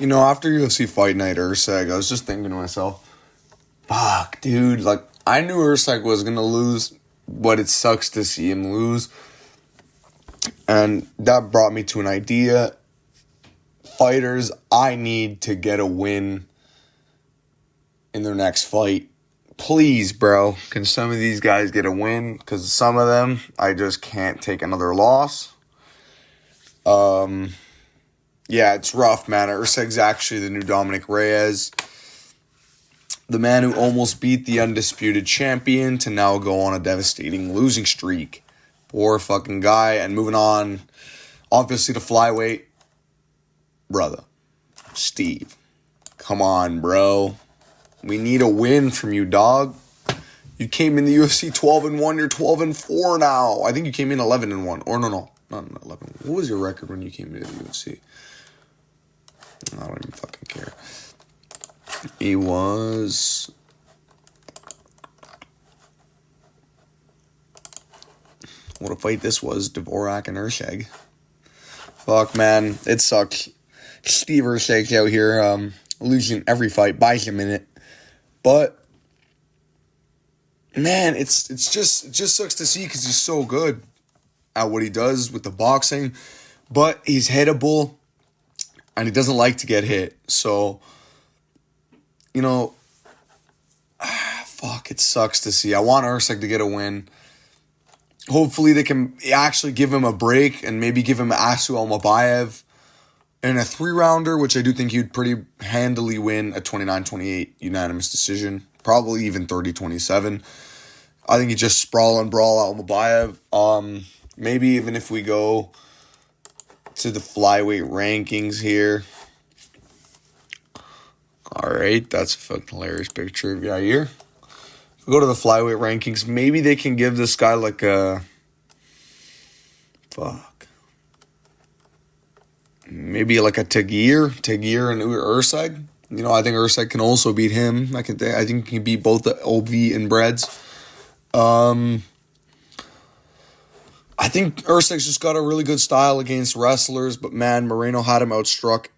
After UFC Fight Night Ursag, I was just thinking to myself, fuck, dude, like, I knew Ursag was going to lose, but it sucks to see him lose. And that brought me to an idea. Fighters, I need to get a win in their next fight. Please, bro, can some of these guys get a win? Because some of them, I just can't take another loss. Yeah, it's rough, man. Ursag's actually the new Dominic Reyes. The man who almost beat the undisputed champion to now go on a devastating losing streak. Poor fucking guy. And moving on, obviously to flyweight. Brother, Steve, come on, bro. We need a win from you, dog. You came in the UFC 12-1. You're 12-4 now. I think you came in 11-1. Or no, not 11. What was your record when you came into the UFC? I don't even fucking care. He was... What a fight this was. Dvorak and Ursag. Fuck, man. It sucks. Steve Ursag's out here losing every fight by a minute. But, man, it just sucks to see because he's so good at what he does with the boxing. But he's hittable, and he doesn't like to get hit. So, fuck, it sucks to see. I want Ursag to get a win. Hopefully they can actually give him a break and maybe give him Asu Almabayev in a 3-rounder, which I do think he'd pretty handily win a 29-28 unanimous decision. Probably even 30-27. I think he just sprawl and brawl Almabayev. Maybe even if we go to the flyweight rankings here. Alright, that's a fucking hilarious picture of Yair. If we go to the flyweight rankings, maybe they can give this guy like a... Maybe like a Tagir and Ursag. I think Ursag can also beat him. I think he can beat both the OV and Breads. I think Ursag's just got a really good style against wrestlers, but man, Moreno had him outstruck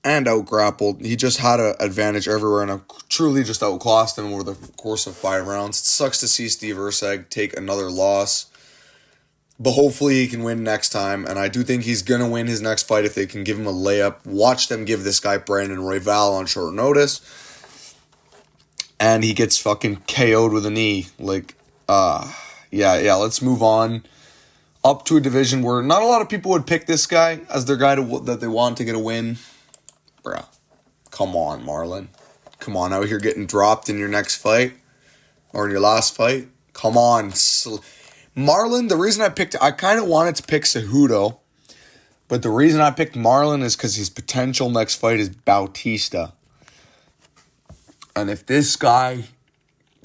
and outgrappled. He just had an advantage everywhere and truly just outclassed him over the course of 5 rounds. It sucks to see Steve Ursag take another loss. But hopefully he can win next time. And I do think he's going to win his next fight if they can give him a layup. Watch them give this guy Brandon Royval on short notice. And he gets fucking KO'd with a knee. Let's move on. Up to a division where not a lot of people would pick this guy as their guy that they want to get a win. Bruh. Come on, Marlon. Come on, out here getting dropped in your next fight. Or in your last fight. Come on, Marlon, the reason I kind of wanted to pick Cejudo, but the reason I picked Marlon is because his potential next fight is Bautista. And if this guy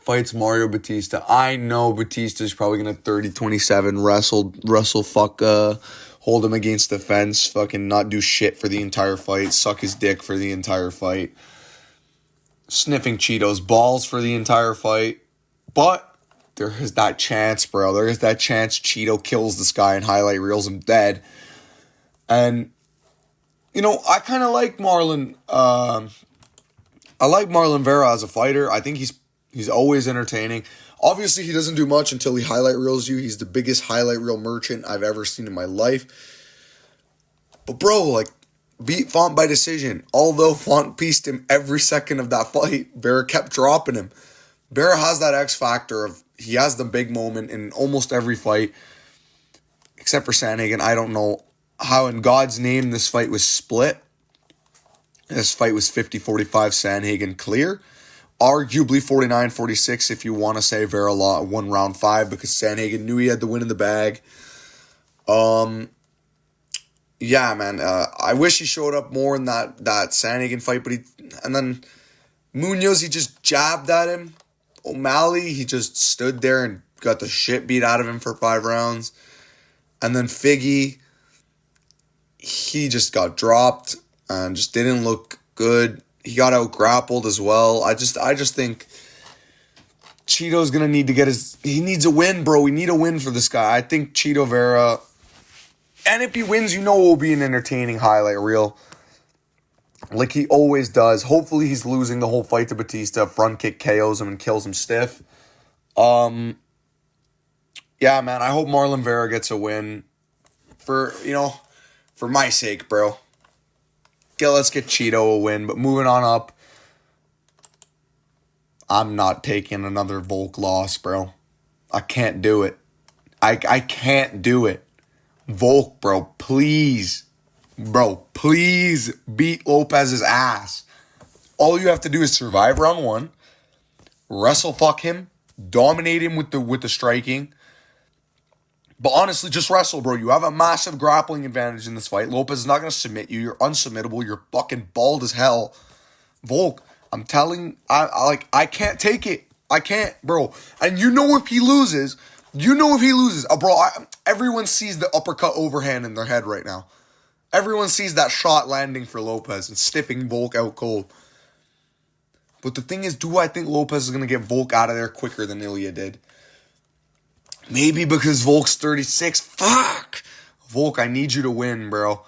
fights Mario Bautista, I know Bautista's probably going to 30-27 hold him against the fence, fucking not do shit for the entire fight, suck his dick for the entire fight, sniffing Cheeto's balls for the entire fight, but... There is that chance, bro. There is that chance Cheeto kills this guy and highlight reels him dead. And, I kind of like Marlon. I like Marlon Vera as a fighter. I think he's always entertaining. Obviously, he doesn't do much until he highlight reels you. He's the biggest highlight reel merchant I've ever seen in my life. But, bro, beat Font by decision. Although Font pieced him every second of that fight, Vera kept dropping him. Vera has that X factor of he has the big moment in almost every fight, except for Sandhagen. I don't know how in God's name this fight was split. This fight was 50-45 Sandhagen clear. Arguably 49-46 if you want to say Vera won round 5 because Sandhagen knew he had the win in the bag. Yeah, man. I wish he showed up more in that Sandhagen fight, but then Munoz, he just jabbed at him. O'Malley, he just stood there and got the shit beat out of him for 5 rounds. And then Figgy, he just got dropped and just didn't look good. He got out grappled as well. I just think Cheeto's going to need to he needs a win, bro. We need a win for this guy. I think Cheeto Vera, and if he wins, it will be an entertaining highlight reel. like he always does. Hopefully he's losing the whole fight to Batista. Front kick KOs him and kills him stiff. Yeah, man, I hope Marlon Vera gets a win. For my sake, bro. Let's get Cheeto a win. But moving on up, I'm not taking another Volk loss, bro. I can't do it. I can't do it. Volk, bro, please. Bro, please beat Lopez's ass. All you have to do is survive round 1, wrestle fuck him, dominate him with the striking. But honestly, just wrestle, bro. You have a massive grappling advantage in this fight. Lopez is not going to submit you. You're unsubmittable. You're fucking bald as hell. Volk, I'm telling, I can't take it. I can't, bro. And you know if he loses, bro, everyone sees the uppercut overhand in their head right now. Everyone sees that shot landing for Lopez and stiffing Volk out cold. But the thing is, do I think Lopez is going to get Volk out of there quicker than Ilya did? Maybe because Volk's 36. Fuck! Volk, I need you to win, bro.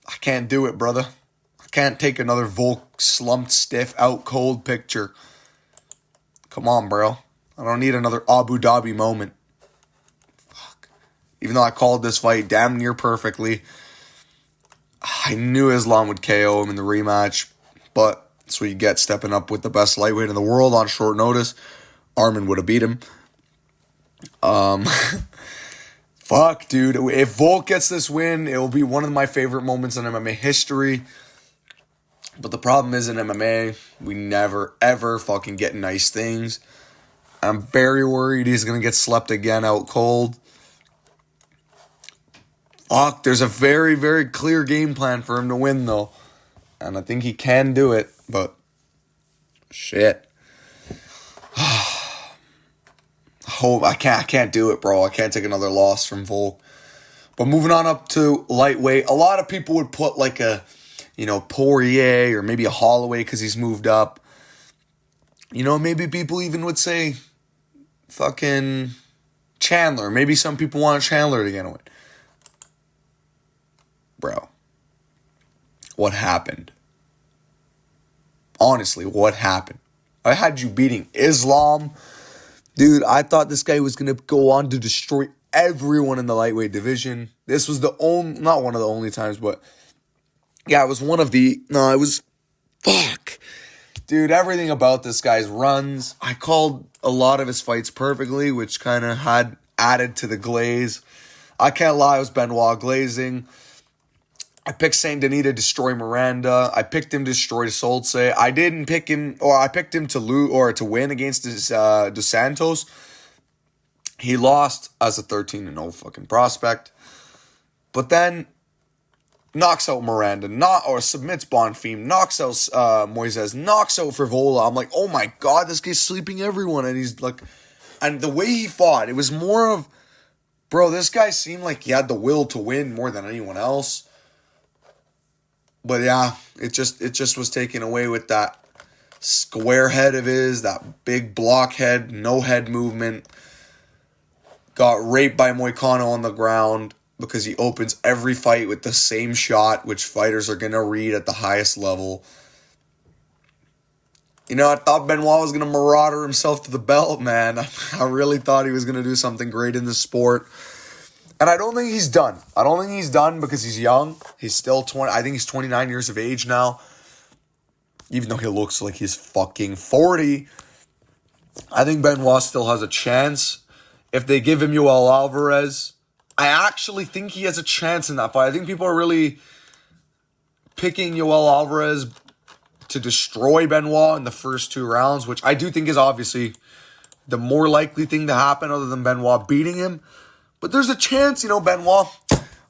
I can't do it, brother. I can't take another Volk slumped, stiff, out cold picture. Come on, bro. I don't need another Abu Dhabi moment. Fuck. Even though I called this fight damn near perfectly, I knew Islam would KO him in the rematch. But that's what you get stepping up with the best lightweight in the world on short notice. Arman would have beat him. Fuck, dude. If Volk gets this win, it will be one of my favorite moments in MMA history. But the problem is in MMA, we never, ever fucking get nice things. I'm very worried he's going to get slept again out cold. Fuck, there's a very, very clear game plan for him to win, though. And I think he can do it, but shit. I can't do it, bro. I can't take another loss from Volk. But moving on up to lightweight, a lot of people would put like a, Poirier or maybe a Holloway because he's moved up. Maybe people even would say fucking Chandler. Maybe some people want Chandler to get a win. Bro, what happened? Honestly, what happened? I had you beating Islam. Dude, I thought this guy was going to go on to destroy everyone in the lightweight division. This was not one of the only times, but yeah, it was fuck. Dude, everything about this guy's runs. I called a lot of his fights perfectly, which kind of had added to the glaze. I can't lie, it was Benoit glazing. I picked Saint Denis to destroy Miranda. I picked him to destroy Soltse. I didn't pick him, or I picked him to lose or to win against Dos Santos. He lost as a 13-0 fucking prospect. But then knocks out Miranda, submits Bonfim, knocks out Moises, knocks out Frivola. I'm like, oh my god, this guy's sleeping everyone. And he's like, and the way he fought, it was more of, bro, this guy seemed like he had the will to win more than anyone else. But yeah, it just was taken away with that square head of his, that big block head, no head movement. Got raped by Moicano on the ground because he opens every fight with the same shot, which fighters are going to read at the highest level. I thought Benoit was going to marauder himself to the belt, man. I really thought he was going to do something great in the sport. And I don't think he's done. I don't think he's done because he's young. He's still 20. I think he's 29 years of age now. Even though he looks like he's fucking 40. I think Benoit still has a chance. If they give him Yoel Alvarez, I actually think he has a chance in that fight. I think people are really picking Yoel Alvarez to destroy Benoit in the first 2 rounds, which I do think is obviously the more likely thing to happen other than Benoit beating him. But there's a chance, Benoit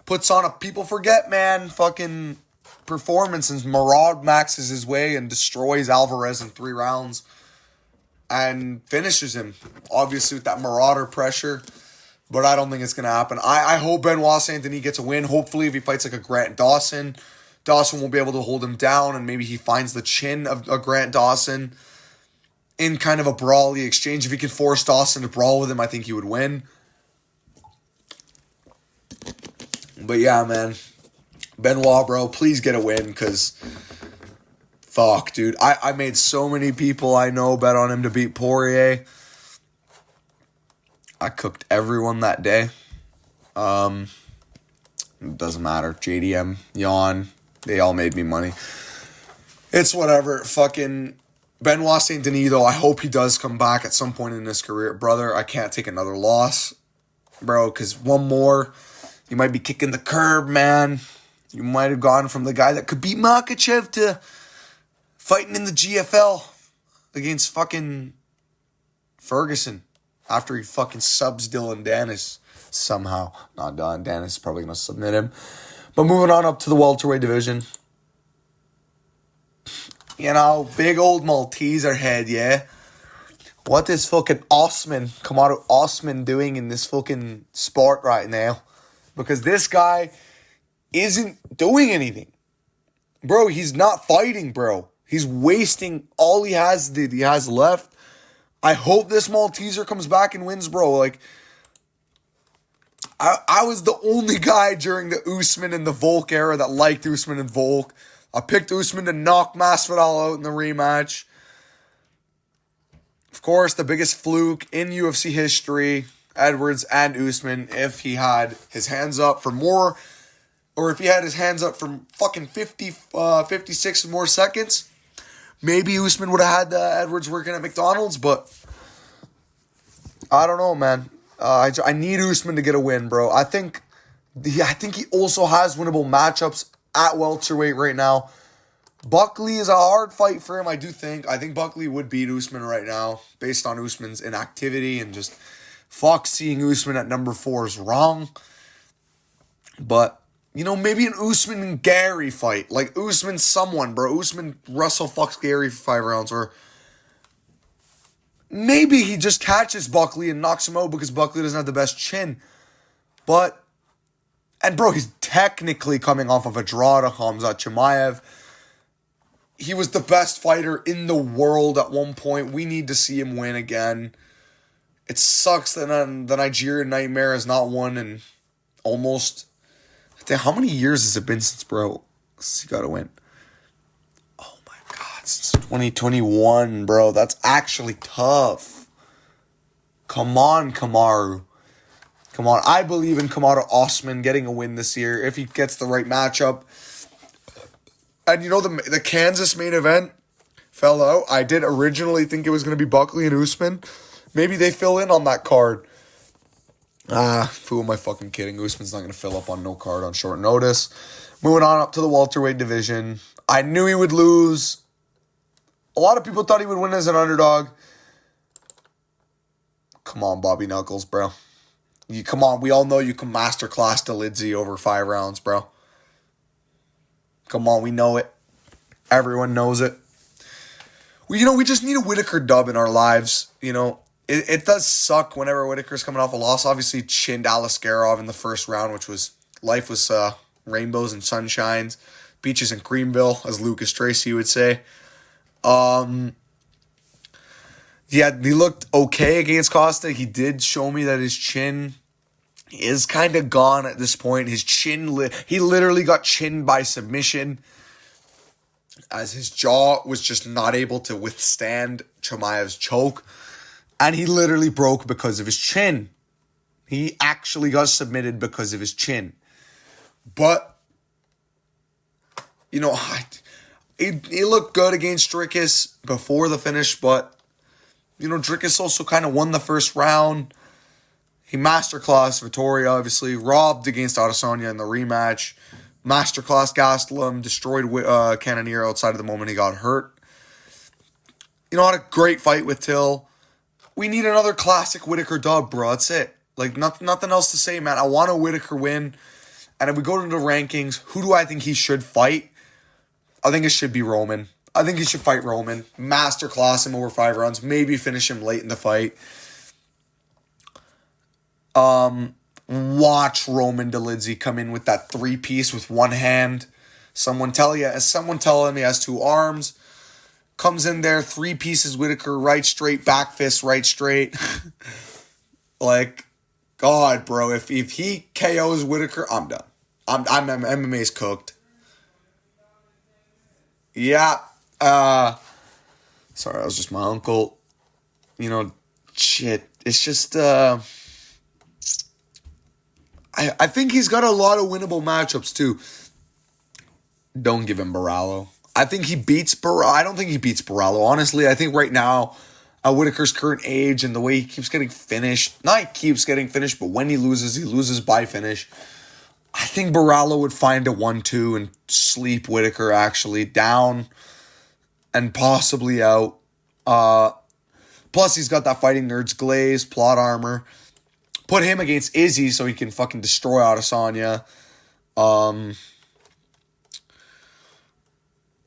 puts on a people forget, man, fucking performance and Marad maxes his way and destroys Alvarez in 3 rounds and finishes him, obviously with that marauder pressure. But I don't think it's going to happen. I hope Benoit Saint Denis gets a win. Hopefully, if he fights like a Grant Dawson, Dawson won't be able to hold him down, and maybe he finds the chin of a Grant Dawson in kind of a brawly exchange. If he could force Dawson to brawl with him, I think he would win. But yeah, man, Benoit, bro, please get a win because Fuck, dude. I made so many people I know bet on him to beat Poirier. I cooked everyone that day. It doesn't matter. JDM, Yawn, they all made me money. It's whatever. Fucking Benoit Saint Denis, though, I hope he does come back at some point in his career. Brother, I can't take another loss, bro, because one more, you might be kicking the curb, man. You might have gone from the guy that could beat Makachev to fighting in the GFL against fucking Ferguson after he fucking subs Dylan Dennis somehow. Not Dylan Dennis is probably going to submit him. But moving on up to the welterweight division. You know, big old Malteser head, yeah? What is fucking Kamaru Osman doing in this fucking sport right now? Because this guy isn't doing anything. Bro, he's not fighting, bro. He's wasting all he has left. I hope this Malteser comes back and wins, bro. Like, I was the only guy during the Usman and the Volk era that liked Usman and Volk. I picked Usman to knock Masvidal out in the rematch. Of course, the biggest fluke in UFC history, Edwards and Usman, if he had his hands up for more, or if he had his hands up for fucking 56 more seconds, maybe Usman would have had Edwards working at McDonald's, but I don't know, man. I need Usman to get a win, bro. I think he also has winnable matchups at welterweight right now. Buckley is a hard fight for him, I do think. I think Buckley would beat Usman right now, based on Usman's inactivity, and just seeing Usman at number 4 is wrong. But, you know, maybe an Usman and Gary fight. Like, Usman someone, bro. Usman Russell fucks Gary for 5 rounds, or maybe he just catches Buckley and knocks him out because Buckley doesn't have the best chin. But, and bro, he's technically coming off of a draw to Khamzat Chimaev. He was the best fighter in the world at one point. We need to see him win again. It sucks that the Nigerian Nightmare has not won in almost... How many years has it been since, bro? He got to win. Oh my God, since 2021, bro. That's actually tough. Come on, Kamaru. Come on. I believe in Kamaru Osman getting a win this year if he gets the right matchup. And you know, the Kansas main event fell out. I did originally think it was going to be Buckley and Usman. Maybe they fill in on that card. Who am I fucking kidding? Usman's not going to fill up on no card on short notice. Moving on up to the welterweight division. I knew he would lose. A lot of people thought he would win as an underdog. Come on, Bobby Knuckles, bro. Come on, we all know you can masterclass Dolidze over 5 rounds, bro. Come on, we know it. Everyone knows it. We just need a Whitaker dub in our lives. You know, it does suck whenever Whitaker's coming off a loss. Obviously, chinned Alaskarov in the first round, which was, life was rainbows and sunshines, beaches in Greenville, as Lucas Tracy would say. Yeah, he looked okay against Costa. He did show me that his chin is kind of gone at this point. His chin, he literally got chinned by submission, as his jaw was just not able to withstand Chimaev's choke. And he literally broke because of his chin. He actually got submitted because of his chin. But, you know, he looked good against Dricus before the finish, but, you know, Dricus also kind of won the first round. He masterclassed Vittoria, obviously. Robbed against Adesanya in the rematch. Masterclass Gastelum. Destroyed Cannonier outside of the moment he got hurt. You know, had a great fight with Till. We need another classic Whitaker dub, bro. That's it. Like, nothing else to say, man. I want a Whitaker win. And if we go to the rankings, who do I think he should fight? I think it should be Roman. I think he should fight Roman. Masterclass him over 5 rounds. Maybe finish him late in the fight. Watch Roman Dolidze come in with that 3-piece with one hand. Someone tell him he has 2 arms. Comes in there, 3 pieces Whitaker, right straight, back fist, right straight. Like, God, bro, if he KOs Whitaker, I'm done. MMA's cooked. Yeah, Sorry, that was just my uncle. You know, shit. It's just, I think he's got a lot of winnable matchups, too. Don't give him Barallo. I think he beats Barallo. I don't think he beats Barallo. Honestly, I think right now, at Whitaker's current age and the way he keeps getting finished, not he keeps getting finished, but when he loses by finish. I think Barallo would find a 1-2 and sleep Whitaker actually down and possibly out. Plus, he's got that Fighting Nerds glaze, plot armor. Put him against Izzy so he can fucking destroy Adesanya.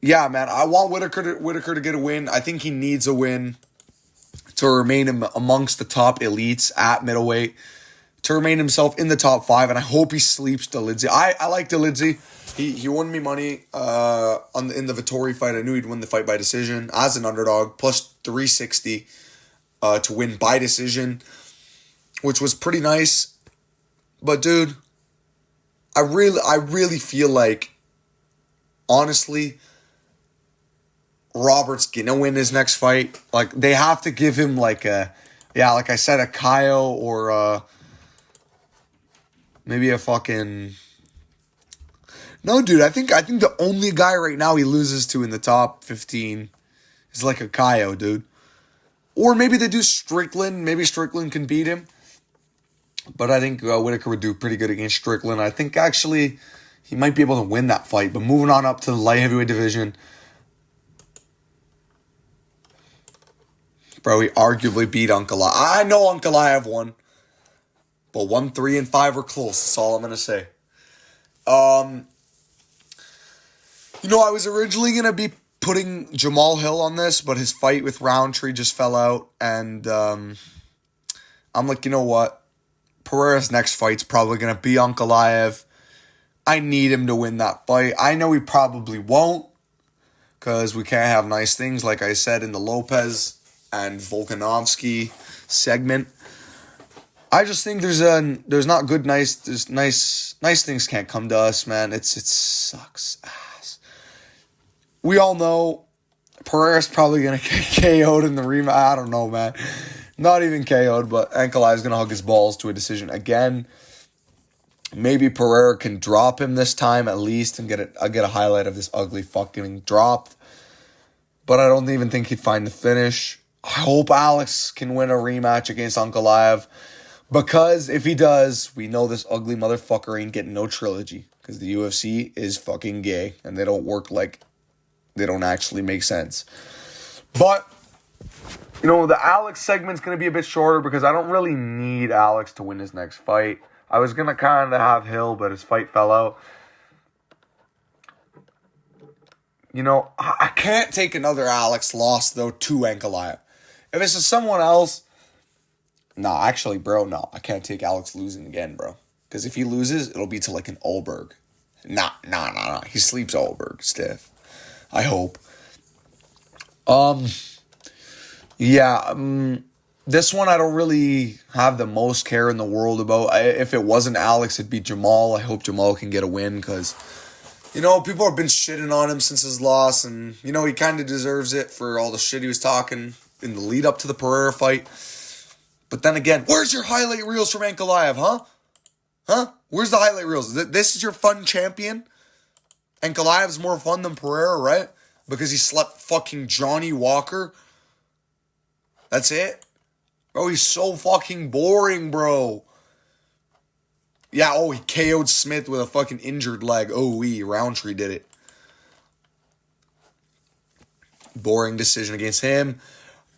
Yeah, man, I want Whitaker to get a win. I think he needs a win to remain amongst the top elites at middleweight, to remain himself in the top 5, and I hope he sleeps Dolidze. I like Dolidze. He won me money in the Vettori fight. I knew he'd win the fight by decision as an underdog, plus 360 to win by decision, which was pretty nice. But dude, I really feel like, honestly, Robert's gonna win his next fight. Like, they have to give him like like I said, a Kaio or maybe a fucking... No, dude, I think the only guy right now he loses to in the top 15 is like a Kaio, dude. Or maybe they do Strickland. Maybe Strickland can beat him. But I think Whitaker would do pretty good against Strickland. I think actually he might be able to win that fight. But moving on up to the light heavyweight division, bro, he arguably beat Ankalaev. I know Ankalaev won. But 1, 3, and 5 were close. That's all I'm going to say. I was originally going to be putting Jamal Hill on this, but his fight with Roundtree just fell out. And I'm like, you know what? Pereira's next fight's probably going to be Ankalaev. I need him to win that fight. I know he probably won't, because we can't have nice things, like I said, in the Lopez and Volkanovski segment. I just think there's not good nice things can't come to us, man. It sucks ass. We all know Pereira's probably gonna get KO'd in the rematch. I don't know, man. Not even KO'd, but Ankalaev's gonna hug his balls to a decision again. Maybe Pereira can drop him this time at least and get a highlight of this ugly fucking drop. But I don't even think he'd find the finish. I hope Alex can win a rematch against Ankalaev. Because if he does, we know this ugly motherfucker ain't getting no trilogy. Because the UFC is fucking gay. And they don't work like... They don't actually make sense. But, the Alex segment's going to be a bit shorter. Because I don't really need Alex to win his next fight. I was going to kind of have Hill, but his fight fell out. I can't take another Alex loss, though, to Ankalaev. If this is someone else... No, actually, bro, no. I can't take Alex losing again, bro. Because if he loses, it'll be to like an Olberg. Nah. He sleeps Olberg, stiff. I hope. This one I don't really have the most care in the world about. If it wasn't Alex, it'd be Jamal. I hope Jamal can get a win because, people have been shitting on him since his loss. And, he kind of deserves it for all the shit he was talking in the lead up to the Pereira fight. But then again, where's your highlight reels from Ankalaev, huh? Where's the highlight reels? This is your fun champion? Ankalaev's more fun than Pereira, right? Because he slept fucking Johnny Walker? That's it? Bro, he's so fucking boring, bro. Yeah, he KO'd Smith with a fucking injured leg. Roundtree did it. Boring decision against him.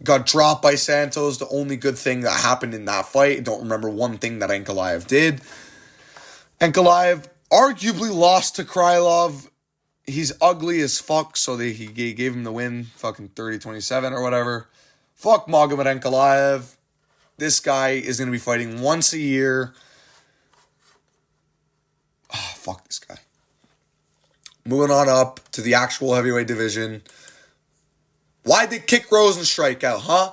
Got dropped by Santos. The only good thing that happened in that fight. I don't remember one thing that Ankalaev did. Ankalaev arguably lost to Krylov. He's ugly as fuck, so he gave him the win. Fucking 30-27 or whatever. Fuck Magomed Ankalaev. This guy is going to be fighting once a year. Fuck this guy. Moving on up to the actual heavyweight division. Why'd they kick Rosenstrike out, huh?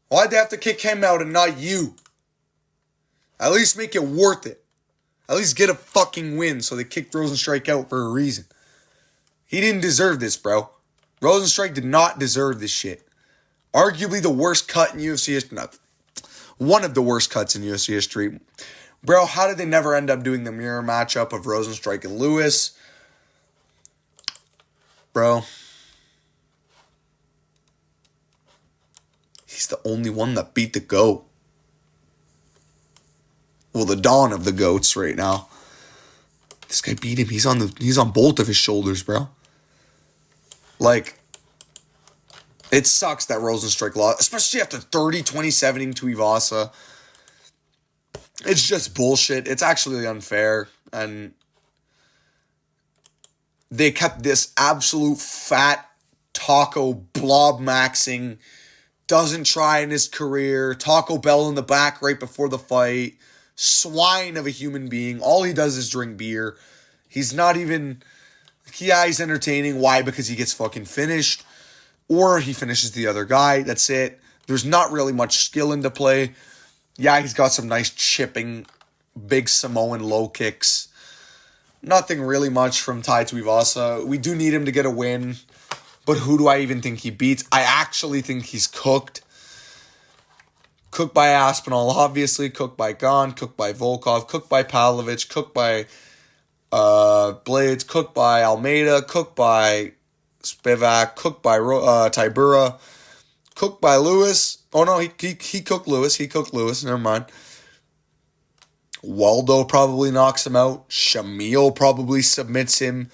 Why'd they have to kick him out and not you? At least make it worth it. At least get a fucking win so they kicked Rosenstrike out for a reason. He didn't deserve this, bro. Rozenstruik did not deserve this shit. Arguably the worst cut in UFC history. No, one of the worst cuts in UFC history. Bro, how did they never end up doing the mirror matchup of Rozenstruik and Lewis? Bro. He's the only one that beat the GOAT. Well, the dawn of the GOATs right now. This guy beat him. He's on both of his shoulders, bro. Like, it sucks that Rozenstruik lost, especially after 27 to Ivasa. It's just bullshit. It's actually unfair. And they kept this absolute fat taco blob maxing, doesn't try in his career, Taco Bell in the back right before the fight, swine of a human being. All he does is drink beer. He's not even, yeah, he's entertaining. Why? Because he gets fucking finished. Or he finishes the other guy. That's it. There's not really much skill into play. Yeah, he's got some nice chipping, big Samoan low kicks. Nothing really much from Tai Tuivasa. We do need him to get a win. But who do I even think he beats? I actually think he's cooked. Cooked by Aspinall, obviously. Cooked by Gane. Cooked by Volkov. Cooked by Pavlovich. Cooked by Blades. Cooked by Almeida. Cooked by Spivak. Cooked by Tybura. Cooked by Lewis. Oh, no, he cooked Lewis. He cooked Lewis. Never mind. Waldo probably knocks him out. Shamil probably submits him.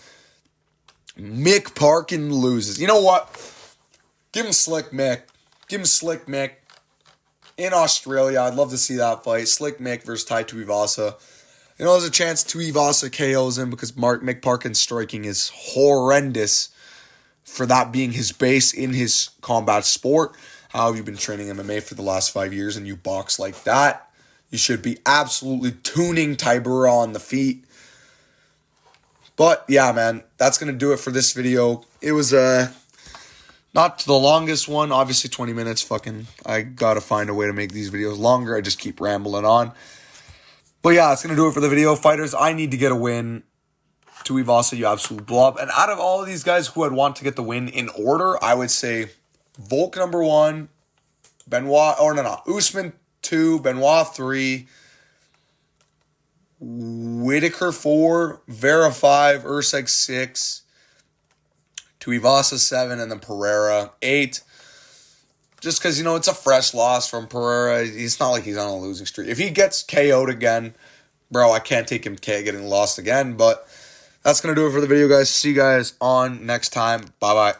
Mick Parkin loses. You know what? Give him Slick Mick. Give him Slick Mick. In Australia, I'd love to see that fight. Slick Mick versus Tai Tuivasa. You know, there's a chance Tuivasa KOs him because Mick Parkin's striking is horrendous for that being his base in his combat sport. How have you been training MMA for the last 5 years and you box like that? You should be absolutely tuning Tybura on the feet. But, yeah, man, that's going to do it for this video. It was not the longest one. Obviously, 20 minutes. I got to find a way to make these videos longer. I just keep rambling on. But, yeah, that's going to do it for the video. Fighters, I need to get a win. Tuivasa, you absolute blob. And out of all of these guys who I'd want to get the win in order, I would say Volk number 1, Usman 2, Benoit 3, Whitaker 4, Vera 5, Usyk 6, Tuivasa 7, and then Pereira 8. Just because, it's a fresh loss from Pereira. It's not like he's on a losing streak. If he gets KO'd again, bro, I can't take him getting lost again. But that's going to do it for the video, guys. See you guys on next time. Bye-bye.